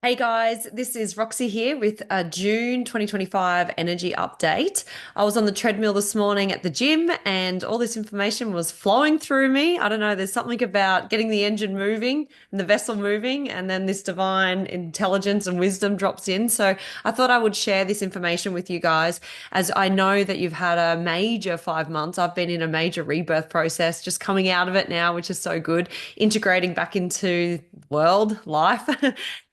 Hey guys, this is Roxy here with a June 2025 energy update. I was on the treadmill this morning at the gym and all this information was flowing through me. I don't know, there's something about getting the engine moving and the vessel moving, and then this divine intelligence and wisdom drops in. So I thought I would share this information with you guys as I know that you've had a major 5 months. I've been in a major rebirth process, just coming out of it now, which is so good, integrating back into world life.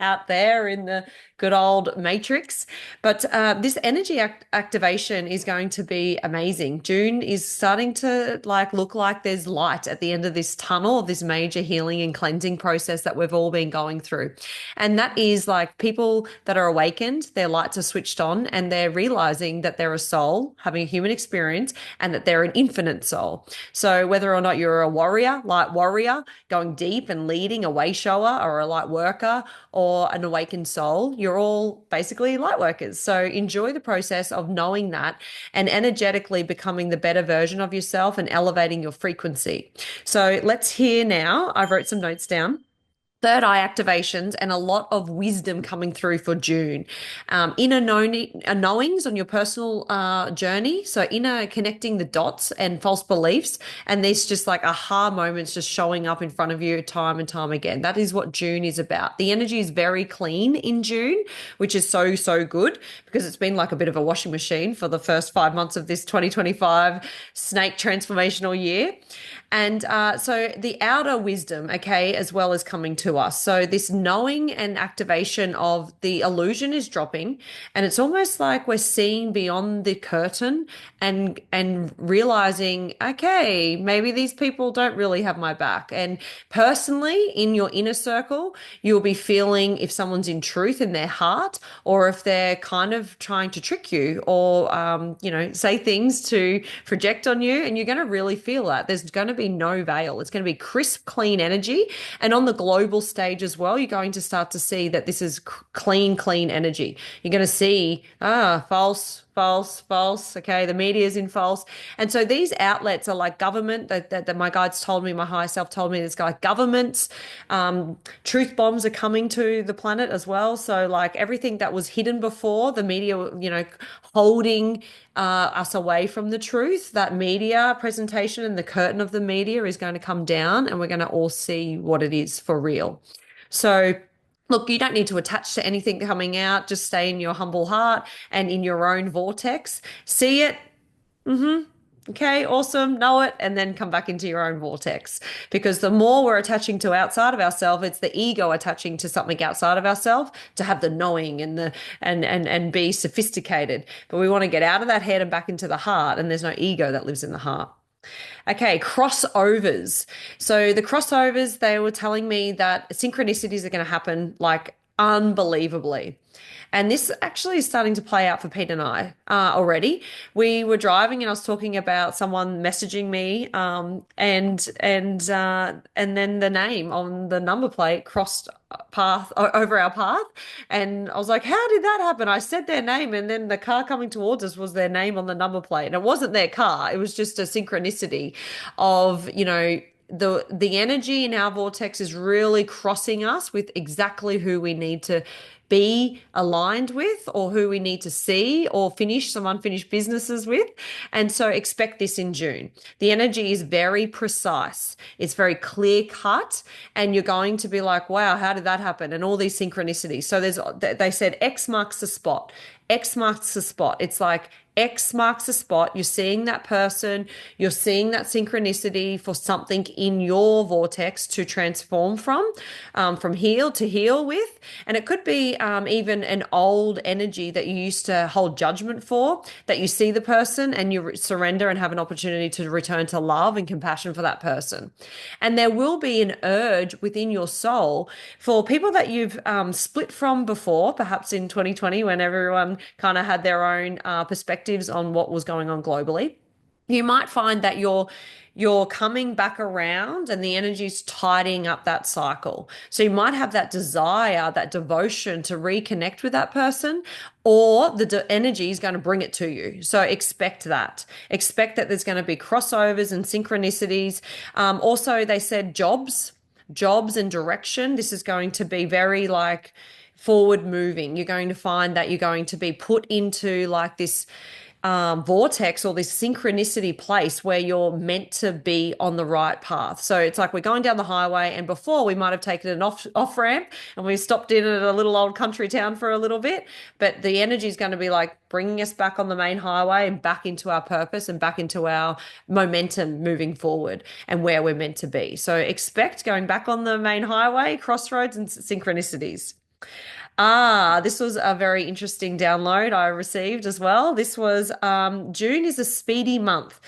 Out there in the good old matrix. But this energy activation is going to be amazing. June is starting to look like there's light at the end of this tunnel of this major healing and cleansing process that we've all been going through. And that is like people that are awakened, their lights are switched on and they're realizing that they're a soul having a human experience and that they're an infinite soul. So whether or not you're a warrior, light warrior, going deep and leading, a way shower or a light worker, or an awakened soul, you're all basically light workers. So enjoy the process of knowing that and energetically becoming the better version of yourself and elevating your frequency. So let's hear now. I wrote some notes down. Third eye activations and a lot of wisdom coming through for June. Inner knowings on your personal journey. So inner connecting the dots and false beliefs. And there's just like aha moments just showing up in front of you time and time again. That is what June is about. The energy is very clean in June, which is so, so good because it's been like a bit of a washing machine for the first 5 months of this 2025 snake transformational year. And so the outer wisdom, okay, as well as coming to us. So this knowing and activation of the illusion is dropping, and it's almost like we're seeing beyond the curtain and realizing, okay, maybe these people don't really have my back. And personally, in your inner circle, you'll be feeling if someone's in truth in their heart, or if they're kind of trying to trick you, or say things to project on you, and you're going to really feel that. There's going to be no veil. It's going to be crisp, clean energy. And on the global stage as well, you're going to start to see that this is clean, clean energy. You're going to see, false, false, false. Okay, the media's in false. And so these outlets are like government that my guides told me, my higher self told me, it's like governments. Truth bombs are coming to the planet as well. So like everything that was hidden before, the media, holding us away from the truth, that media presentation and the curtain of the media is going to come down and we're going to all see what it is for real. So look, you don't need to attach to anything coming out. Just stay in your humble heart and in your own vortex. See it. Mm-hmm. Okay, awesome. Know it, and then come back into your own vortex. Because the more we're attaching to outside of ourselves, it's the ego attaching to something outside of ourselves to have the knowing and the and be sophisticated. But we want to get out of that head and back into the heart, and there's no ego that lives in the heart. Okay, crossovers. So the crossovers, they were telling me that synchronicities are going to happen like unbelievably. And this actually is starting to play out for Pete and I already. We were driving and I was talking about someone messaging me, and then the name on the number plate crossed path over our path, and I was like, "How did that happen?" I said their name, and then the car coming towards us was their name on the number plate, and it wasn't their car. It was just a synchronicity of the energy in our vortex is really crossing us with exactly who we need to be aligned with, or who we need to see or finish some unfinished businesses with. And so expect this in June. The energy is very precise. It's very clear cut. And you're going to be like, wow, how did that happen? And all these synchronicities. So they said X marks the spot. X marks the spot. It's like X marks the spot. You're seeing that person, you're seeing that synchronicity for something in your vortex to transform from heal to heal with. And it could be even an old energy that you used to hold judgment for, that you see the person and you surrender and have an opportunity to return to love and compassion for that person. And there will be an urge within your soul for people that you've split from before, perhaps in 2020 when everyone kind of had their own perspectives on what was going on globally. You might find that you're coming back around and the energy's tidying up that cycle. So you might have that desire, that devotion to reconnect with that person, or the energy is going to bring it to you. So expect that. Expect that there's going to be crossovers and synchronicities. Also, they said jobs and direction. This is going to be very like forward moving. You're going to find that you're going to be put into like this vortex or this synchronicity place where you're meant to be on the right path. So it's like we're going down the highway, and before we might have taken an off ramp and we stopped in at a little old country town for a little bit, but the energy is going to be like bringing us back on the main highway and back into our purpose and back into our momentum moving forward and where we're meant to be. So expect going back on the main highway, crossroads, and synchronicities. Ah, this was a very interesting download I received as well. This was June is a speedy month.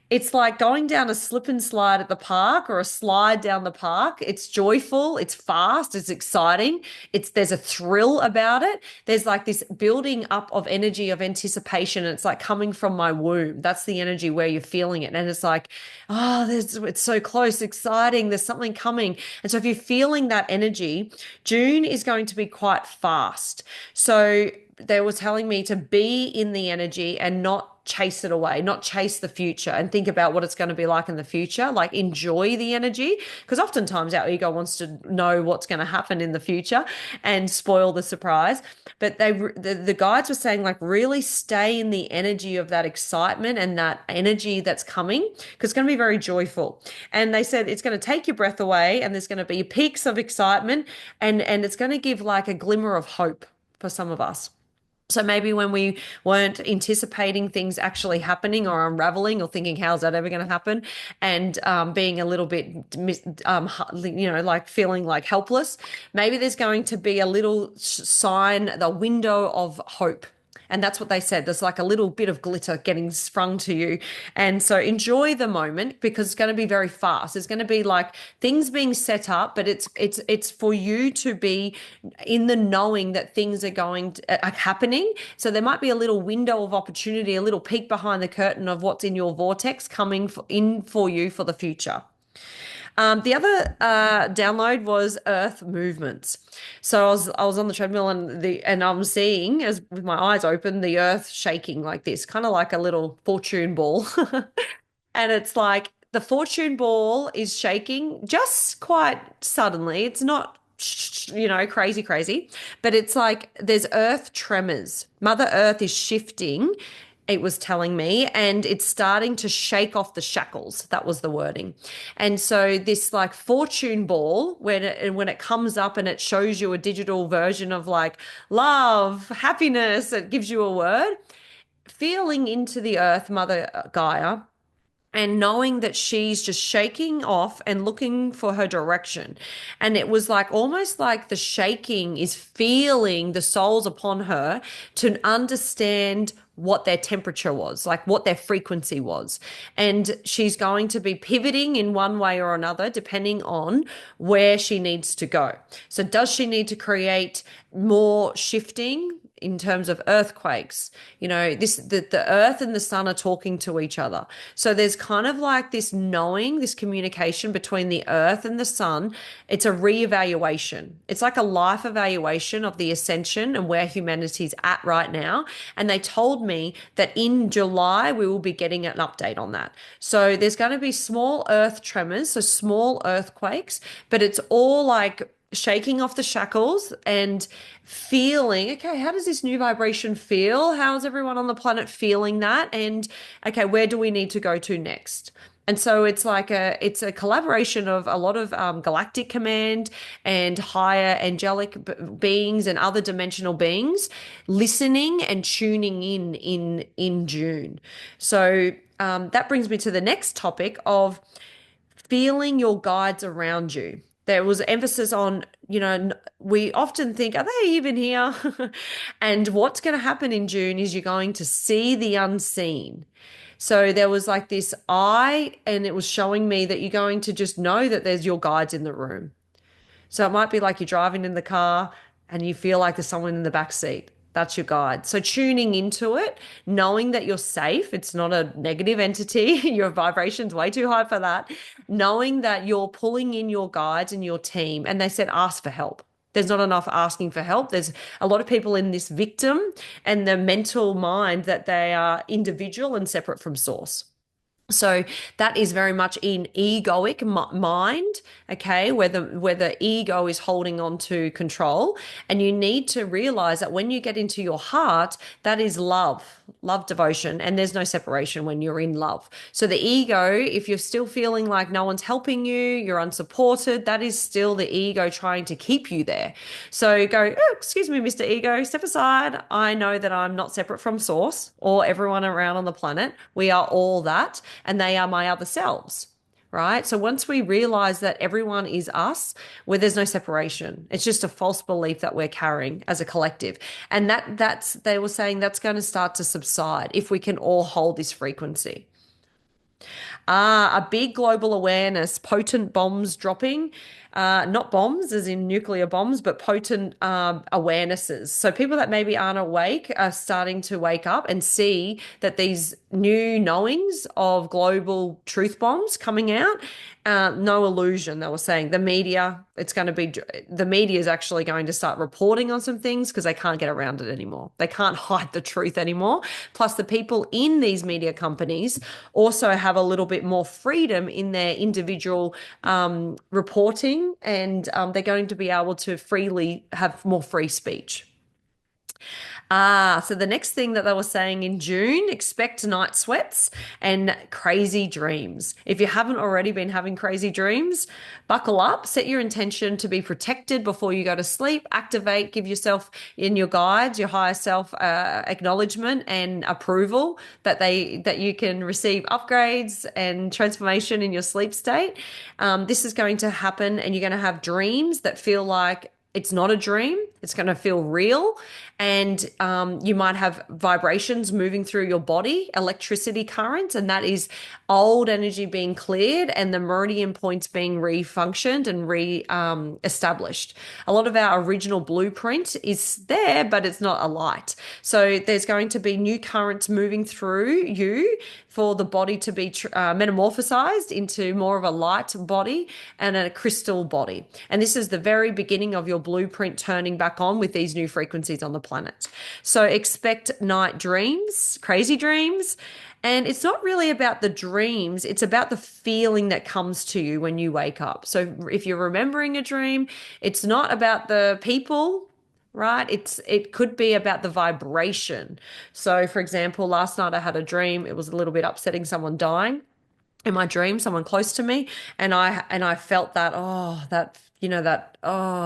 It's like going down a slip and slide at the park or a slide down the park. It's joyful, it's fast, it's exciting. There's a thrill about it. There's like this building up of energy of anticipation. And it's like coming from my womb. That's the energy where you're feeling it. And it's like, oh, it's so close, exciting. There's something coming. And so if you're feeling that energy, June is going to be quite fast. So they were telling me to be in the energy and not chase it away, not chase the future and think about what it's going to be like in the future. Like enjoy the energy, because oftentimes our ego wants to know what's going to happen in the future and spoil the surprise. But the guides were saying like really stay in the energy of that excitement and that energy that's coming, because it's going to be very joyful. And they said it's going to take your breath away, and there's going to be peaks of excitement, and it's going to give like a glimmer of hope for some of us. So maybe when we weren't anticipating things actually happening or unraveling or thinking, how's that ever going to happen? And being a little bit, like feeling like helpless, maybe there's going to be a little sign, the window of hope. And that's what they said. There's like a little bit of glitter getting sprung to you. And so enjoy the moment, because it's going to be very fast. It's going to be like things being set up, but it's for you to be in the knowing that things are happening. So there might be a little window of opportunity, a little peek behind the curtain of what's in your vortex coming in for you for the future. The other download was Earth movements. So I was on the treadmill, and I'm seeing, as with my eyes open, the Earth shaking like this, kind of like a little fortune ball. And it's like the fortune ball is shaking just quite suddenly. It's not, crazy, crazy, but it's like there's earth tremors. Mother Earth is shifting, it was telling me, and it's starting to shake off the shackles. That was the wording. And so this like fortune ball, when it comes up and it shows you a digital version of like love, happiness, it gives you a word, feeling into the earth, Mother Gaia, and knowing that she's just shaking off and looking for her direction. And it was like almost like the shaking is feeling the souls upon her to understand what their temperature was, like what their frequency was. And she's going to be pivoting in one way or another, depending on where she needs to go. So does she need to create more shifting in terms of earthquakes? The earth and the sun are talking to each other. So there's kind of like this knowing, this communication between the earth and the sun. It's a reevaluation. It's like a life evaluation of the ascension and where humanity's at right now. And they told me that in July, we will be getting an update on that. So there's going to be small earth tremors, so small earthquakes, but it's all like shaking off the shackles and feeling, okay, how does this new vibration feel? How's everyone on the planet feeling that? And okay, where do we need to go to next? And so it's a collaboration of a lot of galactic command and higher angelic beings and other dimensional beings listening and tuning in June. So that brings me to the next topic of feeling your guides around you. There was emphasis on, we often think, are they even here? And what's going to happen in June is you're going to see the unseen. So there was like this eye, and it was showing me that you're going to just know that there's your guides in the room. So it might be like you're driving in the car and you feel like there's someone in the back seat. That's your guide. So tuning into it, knowing that you're safe, it's not a negative entity, your vibration's way too high for that, knowing that you're pulling in your guides and your team. And they said, ask for help. There's not enough asking for help. There's a lot of people in this victim and the mental mind that they are individual and separate from source. So that is very much in egoic mind, okay, where the ego is holding on to control. And you need to realize that when you get into your heart, that is love, devotion, and there's no separation when you're in love. So the ego, if you're still feeling like no one's helping you, you're unsupported, that is still the ego trying to keep you there. So go, oh, excuse me, Mr. Ego, step aside. I know that I'm not separate from source or everyone around on the planet. We are all that, and they are my other selves. Right. So once we realize that everyone is us, where there's no separation, it's just a false belief that we're carrying as a collective. And they were saying that's going to start to subside if we can all hold this frequency. A big global awareness, potent bombs dropping, not bombs as in nuclear bombs, but potent awarenesses. So people that maybe aren't awake are starting to wake up and see that these new knowings of global truth bombs coming out. No illusion, they were saying. The media is actually going to start reporting on some things because they can't get around it anymore. They can't hide the truth anymore. Plus, the people in these media companies also have a little bit more freedom in their individual reporting, and they're going to be able to freely have more free speech. So the next thing that they were saying in June, expect night sweats and crazy dreams. If you haven't already been having crazy dreams, buckle up, set your intention to be protected before you go to sleep, activate, give yourself in your guides, your higher self acknowledgement and approval that you can receive upgrades and transformation in your sleep state. This is going to happen, and you're going to have dreams that feel like it's not a dream. It's going to feel real. And you might have vibrations moving through your body, electricity currents, and that is old energy being cleared and the meridian points being refunctioned and re-established. A lot of our original blueprint is there, but it's not alight. So there's going to be new currents moving through you for the body to be metamorphosized into more of a light body and a crystal body. And this is the very beginning of your blueprint turning back on with these new frequencies on the planet. So expect night dreams, crazy dreams. And it's not really about the dreams, it's about the feeling that comes to you when you wake up. So if you're remembering a dream, it's not about the people, right? It could be about the vibration. So for example, last night I had a dream. It was a little bit upsetting, someone dying in my dream, someone close to me, and I felt that, oh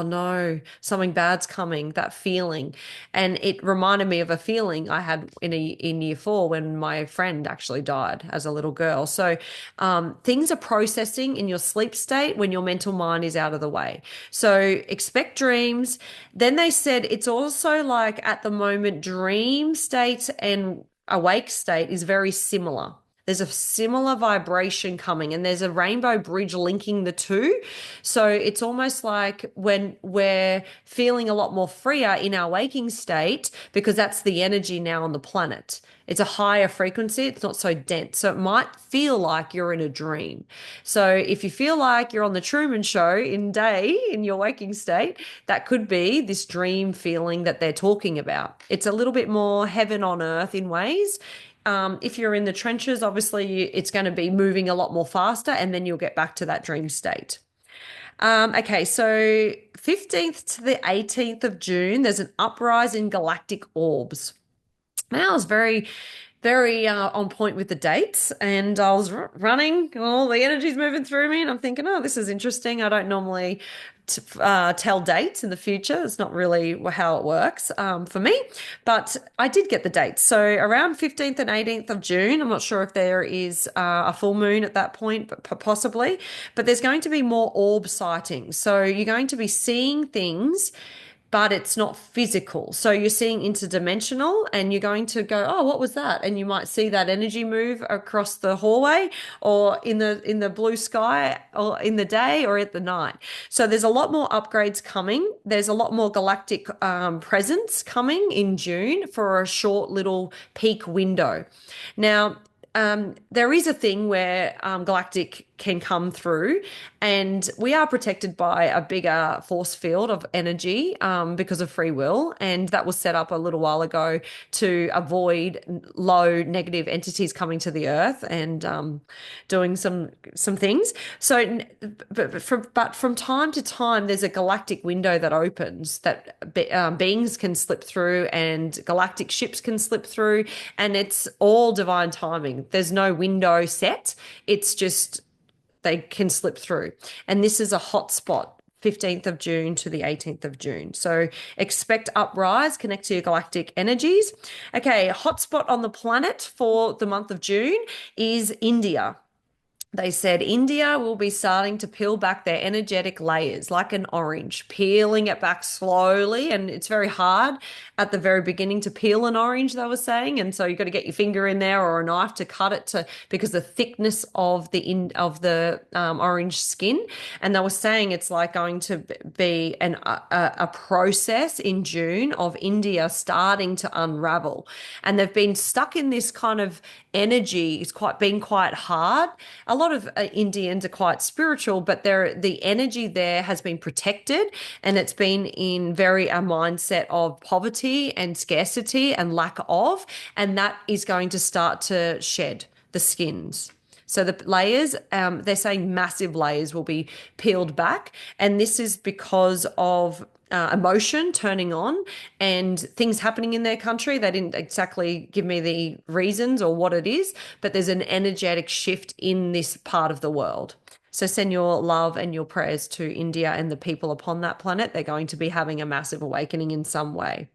no, something bad's coming, that feeling. And it reminded me of a feeling I had in year 4 when my friend actually died as a little girl. So things are processing in your sleep state when your mental mind is out of the way. So expect dreams. Then they said it's also like at the moment, dream state and awake state is very similar. There's a similar vibration coming, and there's a rainbow bridge linking the two. So it's almost like when we're feeling a lot more freer in our waking state, because that's the energy now on the planet. It's a higher frequency. It's not so dense. So it might feel like you're in a dream. So if you feel like you're on the Truman Show in your waking state, that could be this dream feeling that they're talking about. It's a little bit more heaven on earth in ways. If you're in the trenches, obviously it's going to be moving a lot more faster, and then you'll get back to that dream state. Okay, so 15th to the 18th of June, there's an uprise in galactic orbs. Now, I was very on point with the dates, and I was running, all the energy's moving through me, and I'm thinking, oh, this is interesting. I don't normally tell dates in the future. It's not really how it works for me, but I did get the dates. So around 15th and 18th of June, I'm not sure if there is a full moon at that point, but possibly, but there's going to be more orb sightings. So you're going to be seeing things, but it's not physical. So you're seeing interdimensional, and you're going to go, oh, what was that? And you might see that energy move across the hallway or in the blue sky or in the day or at the night. So there's a lot more upgrades coming. There's a lot more galactic presence coming in June for a short little peak window. Now, there is a thing where galactic can come through. And we are protected by a bigger force field of energy because of free will. And that was set up a little while ago to avoid low negative entities coming to the earth and doing some things. So, but from time to time, there's a galactic window that opens that beings can slip through and galactic ships can slip through, and it's all divine timing. There's no window set. It's just they can slip through. And this is a hot spot, 15th of June to the 18th of June. So expect uprise, connect to your galactic energies. Okay, hotspot on the planet for the month of June is India. They said India will be starting to peel back their energetic layers like an orange, peeling it back slowly. And it's very hard at the very beginning to peel an orange, they were saying. And so you've got to get your finger in there or a knife to cut it to because the thickness of the orange skin. And they were saying it's like going to be a process in June of India starting to unravel. And they've been stuck in this kind of energy. It's been quite hard. A lot of Indians are quite spiritual, but the energy there has been protected, and it's been in a mindset of poverty and scarcity and lack of, and that is going to start to shed the skins. So the layers, they're saying massive layers will be peeled back. And this is because of emotion turning on and things happening in their country. They didn't exactly give me the reasons or what it is, but there's an energetic shift in this part of the world. So send your love and your prayers to India and the people upon that planet. They're going to be having a massive awakening in some way.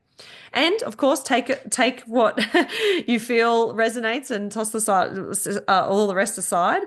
And of course, take what you feel resonates and toss all the rest aside.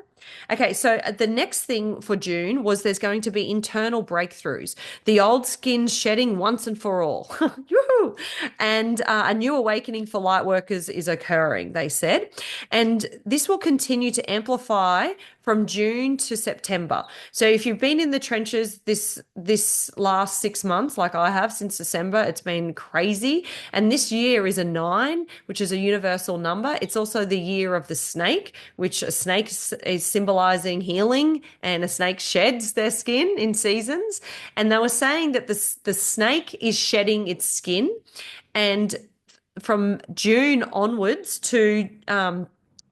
Okay, so the next thing for June was there's going to be internal breakthroughs, the old skin shedding once and for all. Yoo-hoo! And a new awakening for light workers is occurring, they said. And this will continue to amplify from June to September. So if you've been in the trenches this last 6 months, like I have since December, it's been crazy. And this year is a 9, which is a universal number. It's also the year of the snake, which a snake is symbolizing healing, and a snake sheds their skin in seasons. And they were saying that the snake is shedding its skin, and from June onwards to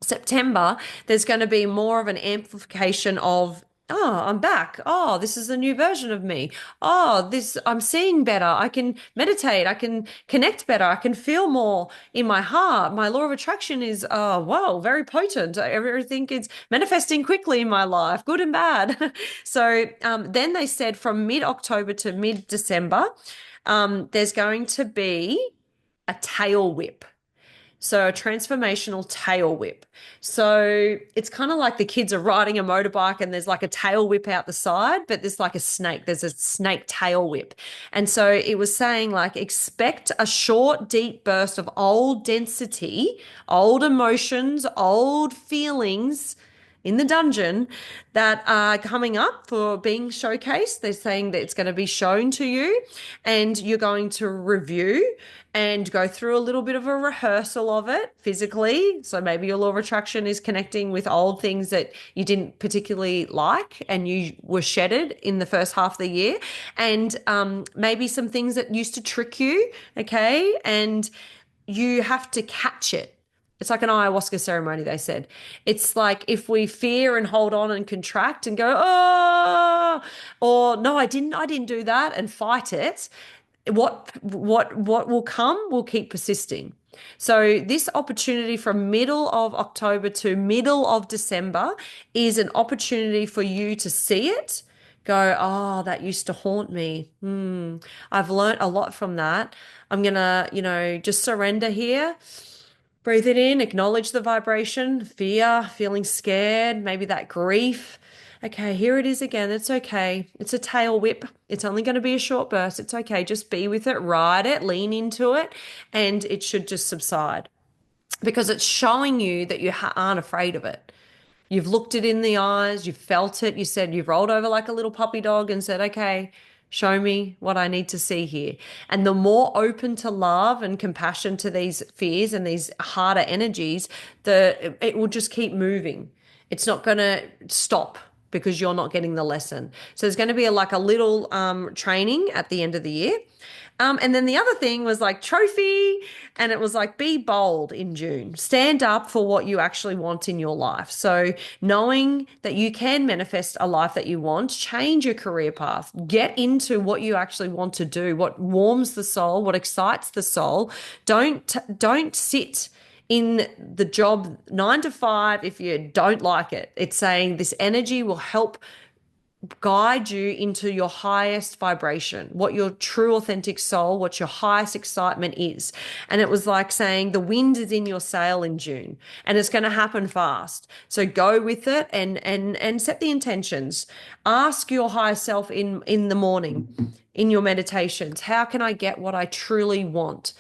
September, there's going to be more of an amplification of, oh, I'm back. Oh, this is a new version of me. Oh, I'm seeing better. I can meditate. I can connect better. I can feel more in my heart. My law of attraction is, oh, wow, very potent. Everything is manifesting quickly in my life, good and bad. So then they said from mid-October to mid-December, there's going to be a tail whip. So a transformational tail whip. So it's kind of like the kids are riding a motorbike and there's like a tail whip out the side, but there's like a snake. There's a snake tail whip. And so it was saying like expect a short, deep burst of old density, old emotions, old feelings in the dungeon that are coming up for being showcased. They're saying that it's going to be shown to you and you're going to review and go through a little bit of a rehearsal of it physically. So maybe your law of attraction is connecting with old things that you didn't particularly like and you were shedded in the first half of the year. And maybe some things that used to trick you, okay? And you have to catch it. It's like an ayahuasca ceremony, they said. It's like if we fear and hold on and contract and go, oh, or no, I didn't do that and fight it. What will come will keep persisting. So this opportunity from middle of October to middle of December is an opportunity for you to see it, go, oh, that used to haunt me. I've learned a lot from that. I'm gonna, just surrender here. Breathe it in, acknowledge the vibration, fear, feeling scared, maybe that grief. Okay, here it is again. It's okay. It's a tail whip. It's only going to be a short burst. It's okay. Just be with it, ride it, lean into it, and it should just subside because it's showing you that you aren't afraid of it. You've looked it in the eyes, you've felt it, you said you've rolled over like a little puppy dog and said, okay, show me what I need to see here. And the more open to love and compassion to these fears and these harder energies, it will just keep moving. It's not going to stop. because you're not getting the lesson. So there's going to be like a little training at the end of the year. And then the other thing was like trophy, and it was like be bold in June. Stand up for what you actually want in your life. So knowing that you can manifest a life that you want, change your career path, get into what you actually want to do, what warms the soul, what excites the soul. Don't sit in the job 9 to 5 if you don't like it. It's saying this energy will help guide you into your highest vibration, what your true authentic soul, what your highest excitement is. And it was like saying the wind is in your sail in June and it's going to happen fast. So go with it and set the intentions. Ask your higher self in the morning, in your meditations, how can I get what I truly want?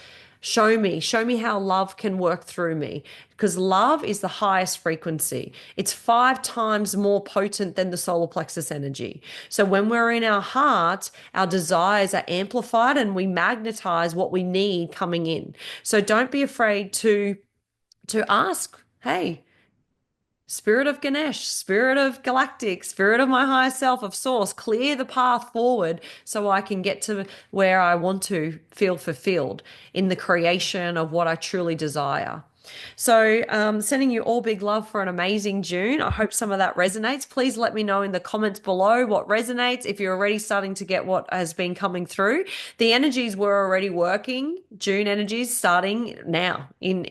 Show me how love can work through me, because love is the highest frequency. It's 5 times more potent than the solar plexus energy. So when we're in our heart, our desires are amplified and we magnetize what we need coming in. So don't be afraid to ask, hey, Spirit of Ganesh, Spirit of Galactic, Spirit of my higher self, of Source, clear the path forward so I can get to where I want to feel fulfilled in the creation of what I truly desire. So, sending you all big love for an amazing June. I hope some of that resonates. Please let me know in the comments below what resonates. If you're already starting to get what has been coming through, the energies were already working. June energies starting now in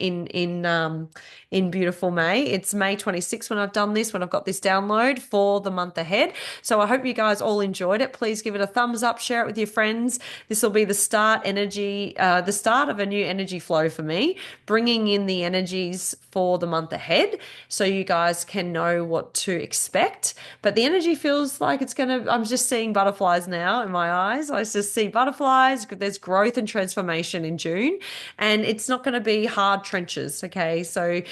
beautiful May. It's May 26th when I've done this, when I've got this download for the month ahead. So I hope you guys all enjoyed it. Please give it a thumbs up, share it with your friends. This will be the start of a new energy flow for me, bringing in the energies for the month ahead so you guys can know what to expect. But the energy feels like I'm just seeing butterflies now in my eyes. I just see butterflies. There's growth and transformation in June, and it's not going to be hard trenches. Okay. So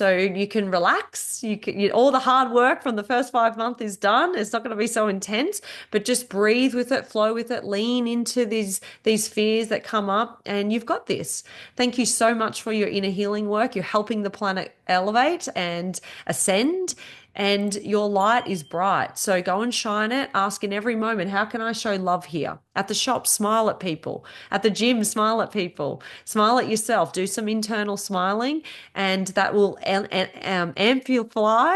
you can relax. All the hard work from the first 5 months is done. It's not going to be so intense, but just breathe with it, flow with it, lean into these fears that come up, and you've got this. Thank you so much for your inner healing work. You're helping the planet elevate and ascend, and your light is bright. So go and shine it. Ask in every moment, how can I show love here? At the shop, smile at people. At the gym, smile at people. Smile at yourself. Do some internal smiling, and that will amplify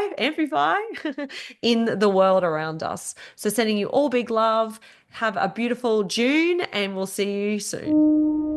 in the world around us. So sending you all big love. Have a beautiful June, and we'll see you soon.